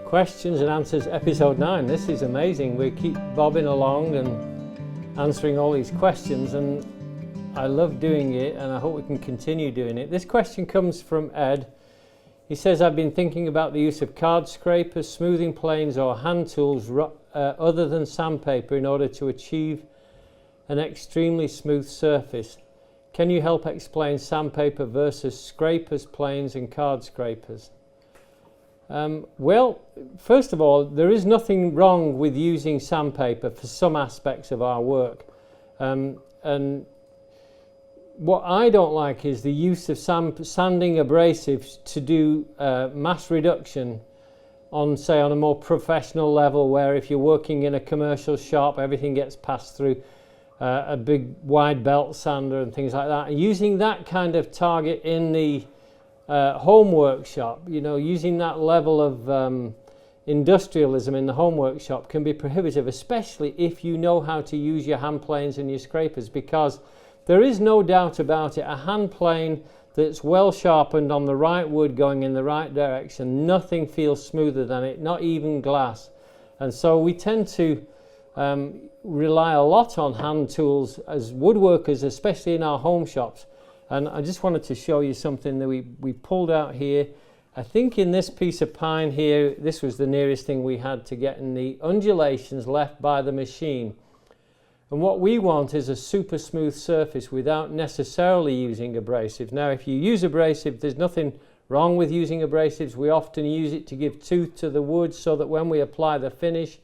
Questions and Answers episode 9. This is amazing. We keep bobbing along and answering all these questions, and I love doing it, and I hope we can continue doing it. This question comes from Ed. He says, I've been thinking about the use of card scrapers, smoothing planes or hand tools other than sandpaper in order to achieve an extremely smooth surface. Can you help explain sandpaper versus scrapers, planes and card scrapers? Well, first of all, there is nothing wrong with using sandpaper for some aspects of our work. And what I don't like is the use of sanding abrasives to do mass reduction on, say, on a more professional level, where if you're working in a commercial shop, everything gets passed through a big wide belt sander and things like that. And using that kind of target in the home workshop, you know, using that level of industrialism in the home workshop can be prohibitive, especially if you know how to use your hand planes and your scrapers, because there is no doubt about it, a hand plane that's well sharpened on the right wood going in the right direction, nothing feels smoother than it, not even glass. And so we tend to rely a lot on hand tools as woodworkers, especially in our home shops. And I just wanted to show you something that we pulled out here. I think in this piece of pine here, this was the nearest thing we had to getting the undulations left by the machine. And what we want is a super smooth surface without necessarily using abrasive. Now, if you use abrasive, there's nothing wrong with using abrasives. We often use it to give tooth to the wood so that when we apply the finish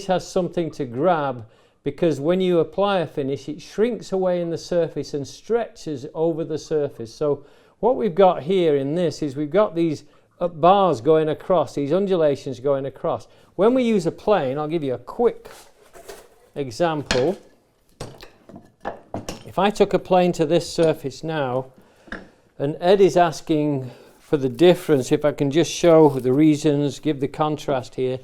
has something to grab. Because when you apply a finish, it shrinks away in the surface and stretches over the surface. So what we've got here in this is we've got these bars going across, these undulations going across. When we use a plane, I'll give you a quick example. If I took a plane to this surface now, and Ed is asking for the difference, if I can just show the reasons, give the contrast here.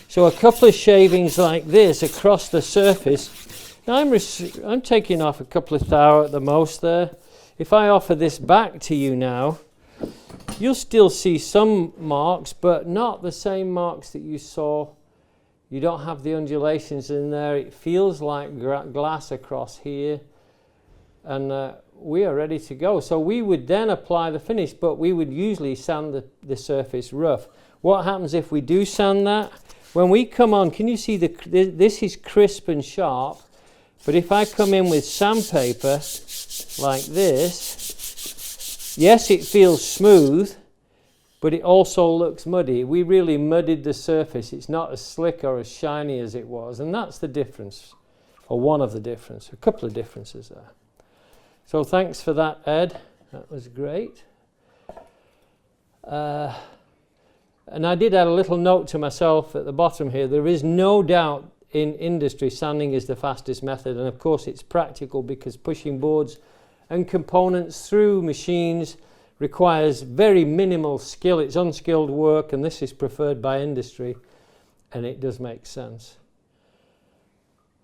So a couple of shavings like this across the surface. Now I'm taking off a couple of thou at the most there. If I offer this back to you now, you'll still see some marks, but not the same marks that you saw. You don't have the undulations in there. It feels like glass across here. And we are ready to go. So we would then apply the finish, but we would usually sand the surface rough. What happens if we do sand that? When we come on, can you see this is crisp and sharp, but if I come in with sandpaper like this, yes, it feels smooth, but it also looks muddy. We really muddied the surface. It's not as slick or as shiny as it was, and that's the difference, or one of the differences, a couple of differences there. So thanks for that, Ed. That was great. And I did add a little note to myself at the bottom here. There is no doubt in industry sanding is the fastest method, and of course it's practical because pushing boards and components through machines requires very minimal skill. It's unskilled work, and this is preferred by industry, and it does make sense.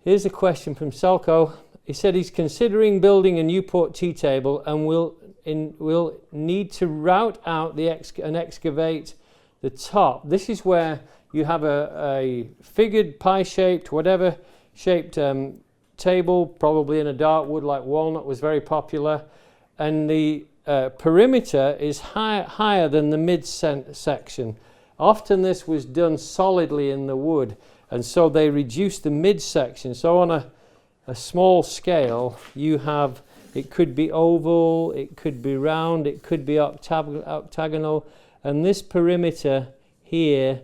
Here's a question from Salko. He said he's considering building a Newport tea table and will need to rout out and excavate the top. This is where you have a figured pie-shaped, whatever shaped table, probably in a dark wood like walnut was very popular, and the perimeter is higher than the mid-section. Often this was done solidly in the wood, and so they reduced the mid-section. So on a small scale, you have, it could be oval, it could be round, it could be octagonal, and this perimeter here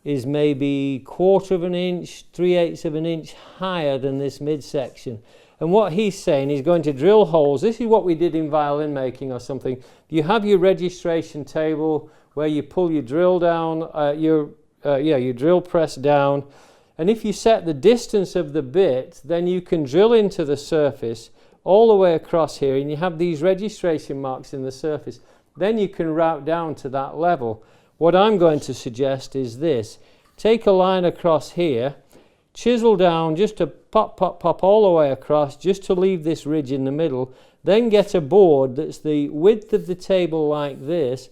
is maybe 1/4 of an inch, 3/8 of an inch higher than this midsection. And what he's saying, he's going to drill holes. This is what we did in violin making or something. You have your registration table where you pull your drill down, your drill press down, and if you set the distance of the bit, then you can drill into the surface all the way across here, and you have these registration marks in the surface. Then you can route down to that level. What I'm going to suggest is this. Take a line across here, chisel down just to pop all the way across, just to leave this ridge in the middle. Then get a board that's the width of the table like this,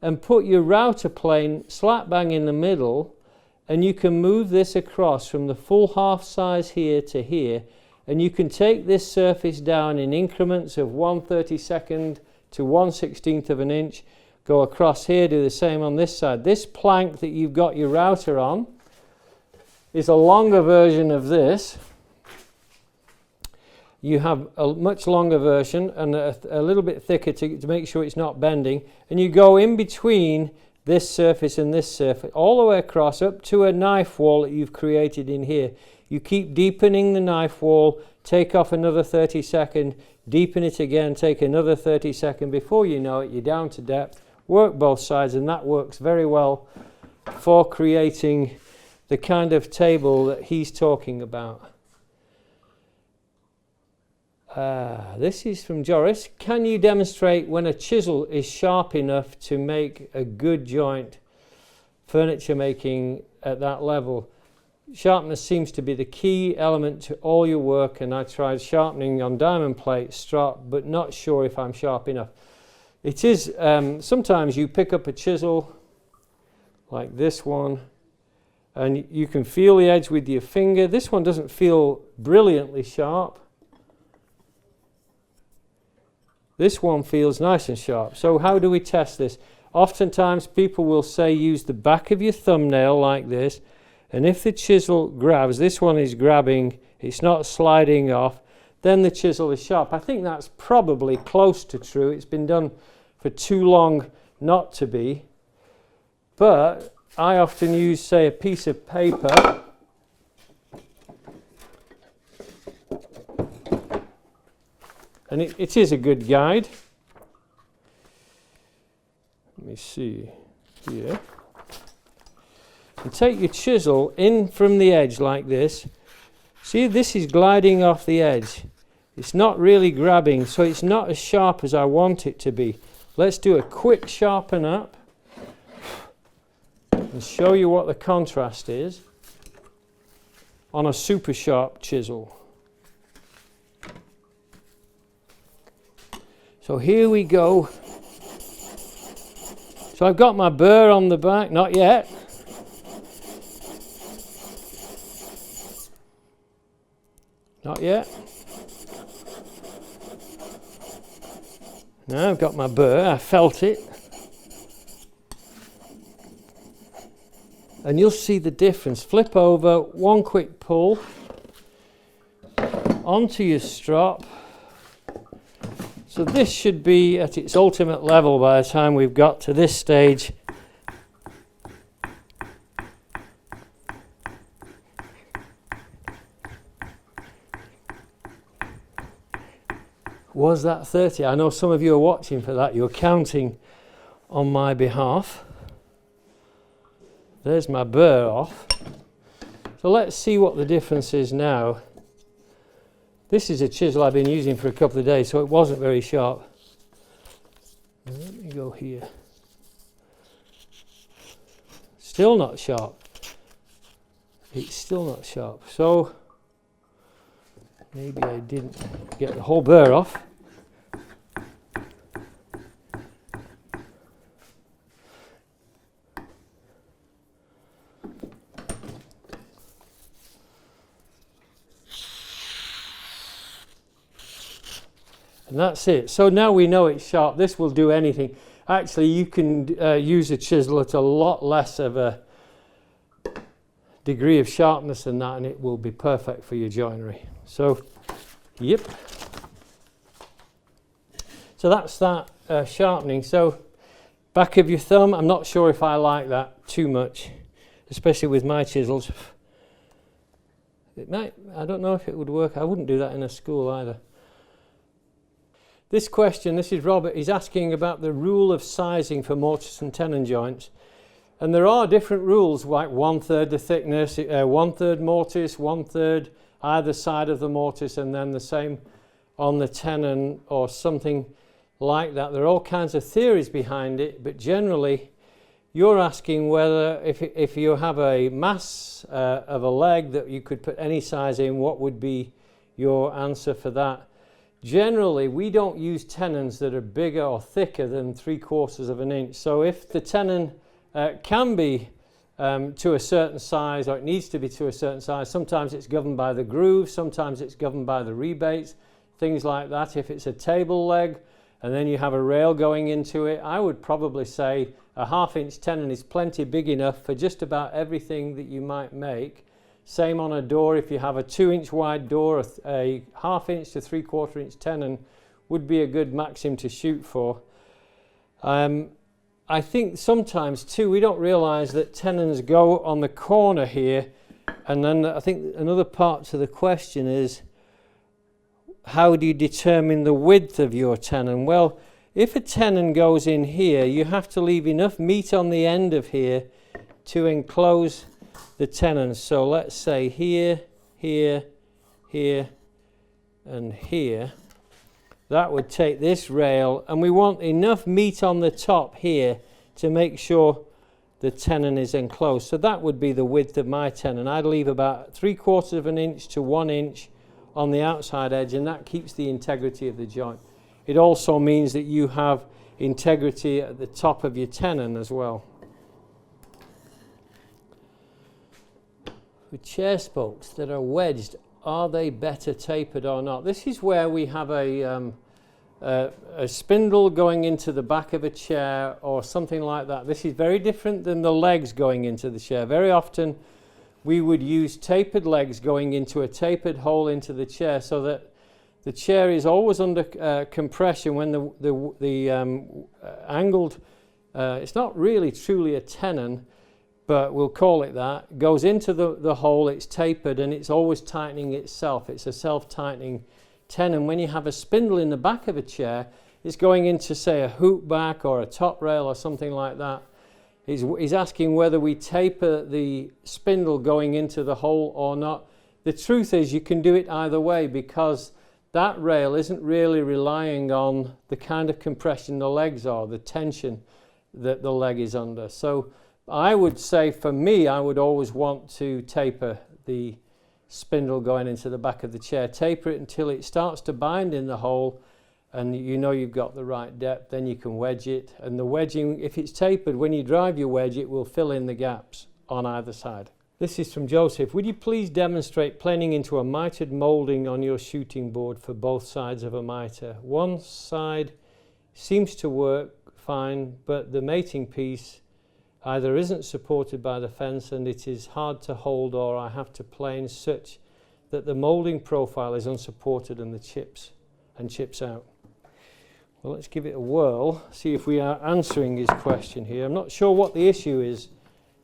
and put your router plane slap bang in the middle, and you can move this across from the full half size here to here, and you can take this surface down in increments of 1/32 to 1/16 of an inch, go across here, do the same on this side. This plank that you've got your router on is a longer version of this. You have a much longer version and a little bit thicker to make sure it's not bending, and you go in between this surface and this surface all the way across up to a knife wall that you've created in here. You keep deepening the knife wall, take off another 30-second, deepen it again, take another 30-second. Before you know it, you're down to depth. Work both sides, and that works very well for creating the kind of table that he's talking about. This is from Joris. Can you demonstrate when a chisel is sharp enough to make a good joint furniture making at that level? Sharpness seems to be the key element to all your work, and I tried sharpening on diamond plate strop, but not sure if I'm sharp enough. It is, sometimes you pick up a chisel like this one, and you can feel the edge with your finger. This one doesn't feel brilliantly sharp. This one feels nice and sharp. So how do we test this? Oftentimes people will say use the back of your thumbnail like this, and if the chisel grabs, this one is grabbing, it's not sliding off, then the chisel is sharp. I think that's probably close to true. It's been done for too long not to be. But I often use, say, a piece of paper. And it is a good guide. Let me see here. And take your chisel in from the edge like this. See, this is gliding off the edge. It's not really grabbing, so it's not as sharp as I want it to be. Let's do a quick sharpen up and show you what the contrast is on a super sharp chisel. So here we go. So I've got my burr on the back, not yet. Not yet. Now I've got my burr, I felt it. And you'll see the difference. Flip over, one quick pull onto your strop. So this should be at its ultimate level by the time we've got to this stage. Was that 30? I know some of you are watching for that. You're counting on my behalf. There's my burr off. So let's see what the difference is now. This is a chisel I've been using for a couple of days, so it wasn't very sharp. Let me go here. Still not sharp. It's still not sharp. So maybe I didn't get the whole burr off. And that's it. So now we know it's sharp. This will do anything. Actually, you can use a chisel at a lot less of a degree of sharpness than that, and it will be perfect for your joinery. So, yep. So that's that sharpening. So, back of your thumb, I'm not sure if I like that too much, especially with my chisels. It might, I don't know if it would work. I wouldn't do that in a school either. This question, this is Robert, he's asking about the rule of sizing for mortise and tenon joints. And there are different rules, like 1/3 the thickness, 1/3 mortise, 1/3 either side of the mortise, and then the same on the tenon or something like that. There are all kinds of theories behind it, but generally you're asking whether if you have a mass of a leg that you could put any size in, what would be your answer for that? generally we don't use tenons that are bigger or thicker than 3/4 of an inch. So if the tenon can be to a certain size, or it needs to be to a certain size, sometimes it's governed by the groove, sometimes it's governed by the rebates, things like that. If it's a table leg and then you have a rail going into it, I would probably say a 1/2 inch tenon is plenty big enough for just about everything that you might make. Same on a door. If you have a 2 inch wide door, a 1/2 inch to 3/4 inch tenon would be a good maxim to shoot for. I think sometimes too we don't realize that tenons go on the corner here, and then I think another part to the question is, how do you determine the width of your tenon? Well, if a tenon goes in here, you have to leave enough meat on the end of here to enclose the tenon. So let's say here, here, here, and here. That would take this rail, and we want enough meat on the top here to make sure the tenon is enclosed. So that would be the width of my tenon. I'd leave about 3/4 of an inch to 1 inch on the outside edge, and that keeps the integrity of the joint. It also means that you have integrity at the top of your tenon as well. The chair spokes that are wedged, are they better tapered or not? This is where we have a spindle going into the back of a chair or something like that. This is very different than the legs going into the chair. Very often we would use tapered legs going into a tapered hole into the chair, so that the chair is always under compression when the angled, it's not really truly a tenon, but we'll call it that, goes into the hole, it's tapered, and it's always tightening itself. It's a self-tightening tenon. When you have a spindle in the back of a chair, it's going into, say, a hoop back or a top rail or something like that. He's asking whether we taper the spindle going into the hole or not. The truth is you can do it either way, because that rail isn't really relying on the kind of compression the legs are, the tension that the leg is under. So I would say, for me, I would always want to taper the spindle going into the back of the chair. Taper it until it starts to bind in the hole, and you know you've got the right depth. Then you can wedge it, and the wedging, if it's tapered, when you drive your wedge, it will fill in the gaps on either side. This is from Joseph. Would you please demonstrate planing into a mitered moulding on your shooting board for both sides of a miter? One side seems to work fine, but the mating piece either isn't supported by the fence and it is hard to hold, or I have to plane such that the moulding profile is unsupported and chips out. Well, let's give it a whirl, see if we are answering his question here. I'm not sure what the issue is,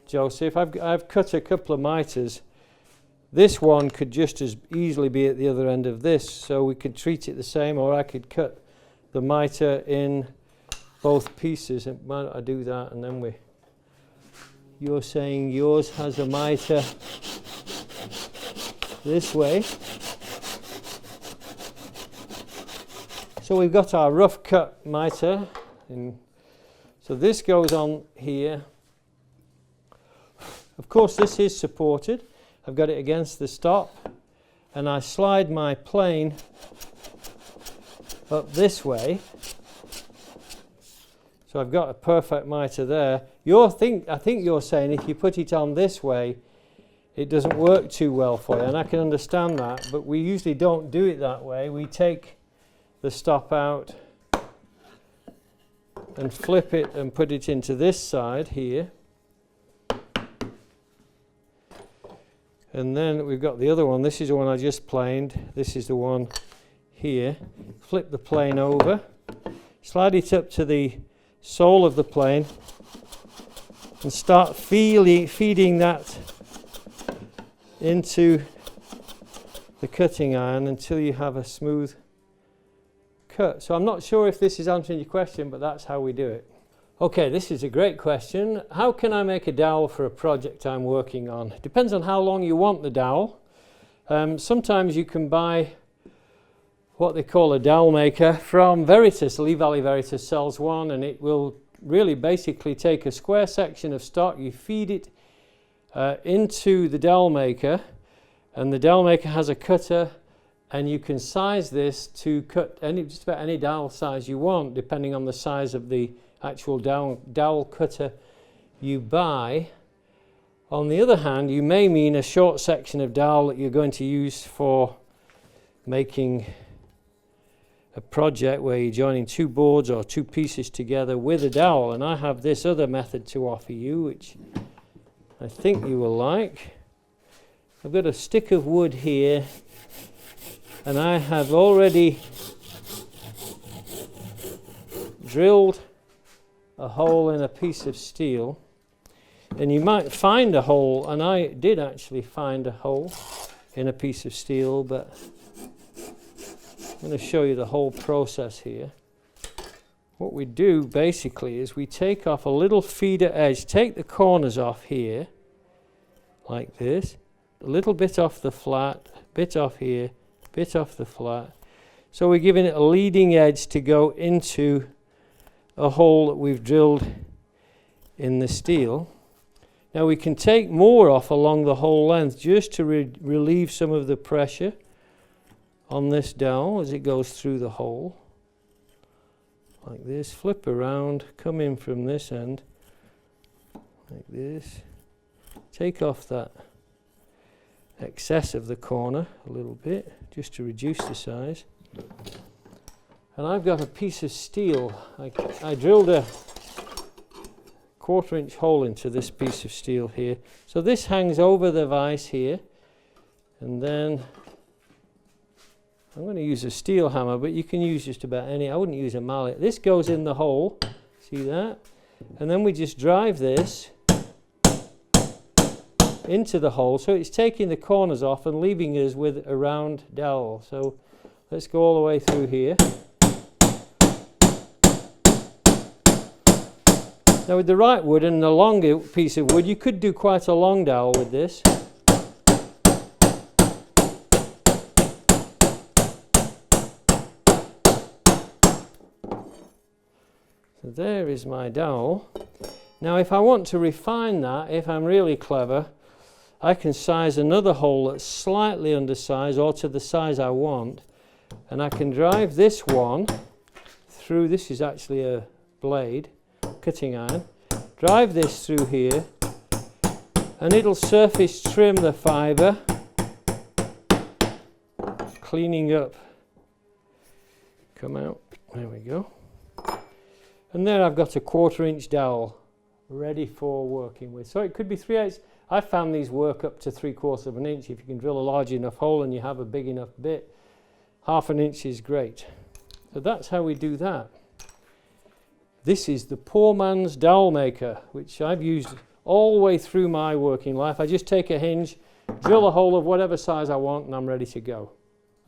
Joseph. I've cut a couple of miters. This one could just as easily be at the other end of this, so we could treat it the same, or I could cut the miter in both pieces. And why don't I do that, and then you're saying yours has a miter this way. So we've got our rough cut miter. So this goes on here. Of course, this is supported. I've got it against the stop, and I slide my plane up this way. So I've got a perfect miter there. I think you're saying if you put it on this way, it doesn't work too well for you, and I can understand that, but we usually don't do it that way. We take the stop out and flip it and put it into this side here. And then we've got the other one. This is the one I just planed. This is the one here. Flip the plane over, slide it up to the sole of the plane, and start feeding that into the cutting iron until you have a smooth cut. So I'm not sure if this is answering your question, but that's how we do it. Okay, this is a great question. How can I make a dowel for a project I'm working on? It depends on how long you want the dowel. Sometimes you can buy what they call a dowel maker from Veritas. Lee Valley Veritas sells one, and it will really basically take a square section of stock, you feed it into the dowel maker, and the dowel maker has a cutter and you can size this to cut just about any dowel size you want, depending on the size of the actual dowel cutter you buy. On the other hand, you may mean a short section of dowel that you're going to use for making a project where you're joining two boards or two pieces together with a dowel. And I have this other method to offer you, which I think you will like. I've got a stick of wood here, and I have already drilled a hole in a piece of steel. And you might find a hole, and I did actually find a hole in a piece of steel, but I'm going to show you the whole process here. What we do basically is we take off a little feeder edge, take the corners off here, like this, a little bit off the flat, bit off here, bit off the flat. So we're giving it a leading edge to go into a hole that we've drilled in the steel. Now we can take more off along the whole length just to relieve some of the pressure on this dowel as it goes through the hole. Like this, flip around, come in from this end, like this. Take off that excess of the corner a little bit, just to reduce the size. And I've got a piece of steel. I drilled a 1/4-inch hole into this piece of steel here. So this hangs over the vise here, and then I'm going to use a steel hammer, but you can use just about any. I wouldn't use a mallet. This goes in the hole, see that? And then we just drive this into the hole, so it's taking the corners off and leaving us with a round dowel. So let's go all the way through here. Now with the right wood and the longer piece of wood, you could do quite a long dowel with this. So there is my dowel. Now if I want to refine that, if I'm really clever, I can size another hole that's slightly undersized or to the size I want, and I can drive this one through. This is actually a blade, cutting iron. Drive this through here, and it'll surface trim the fibre, cleaning up. Come out, there we go. And then I've got a 1/4-inch dowel ready for working with. So it could be 3/8. I found these work up to 3/4 of an inch if you can drill a large enough hole and you have a big enough bit. 1/2 an inch is great. So that's how we do that. This is the poor man's dowel maker, which I've used all the way through my working life. I just take a hinge, drill a hole of whatever size I want, and I'm ready to go.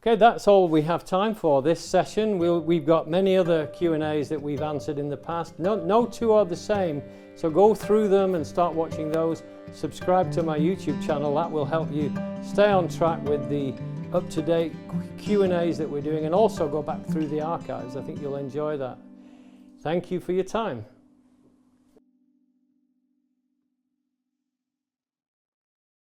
Okay, that's all we have time for this session. We've got many other Q&As that we've answered in the past. No two are the same, so go through them and start watching those. Subscribe to my YouTube channel. That will help you stay on track with the up-to-date Q&As that we're doing, and also go back through the archives. I think you'll enjoy that. Thank you for your time.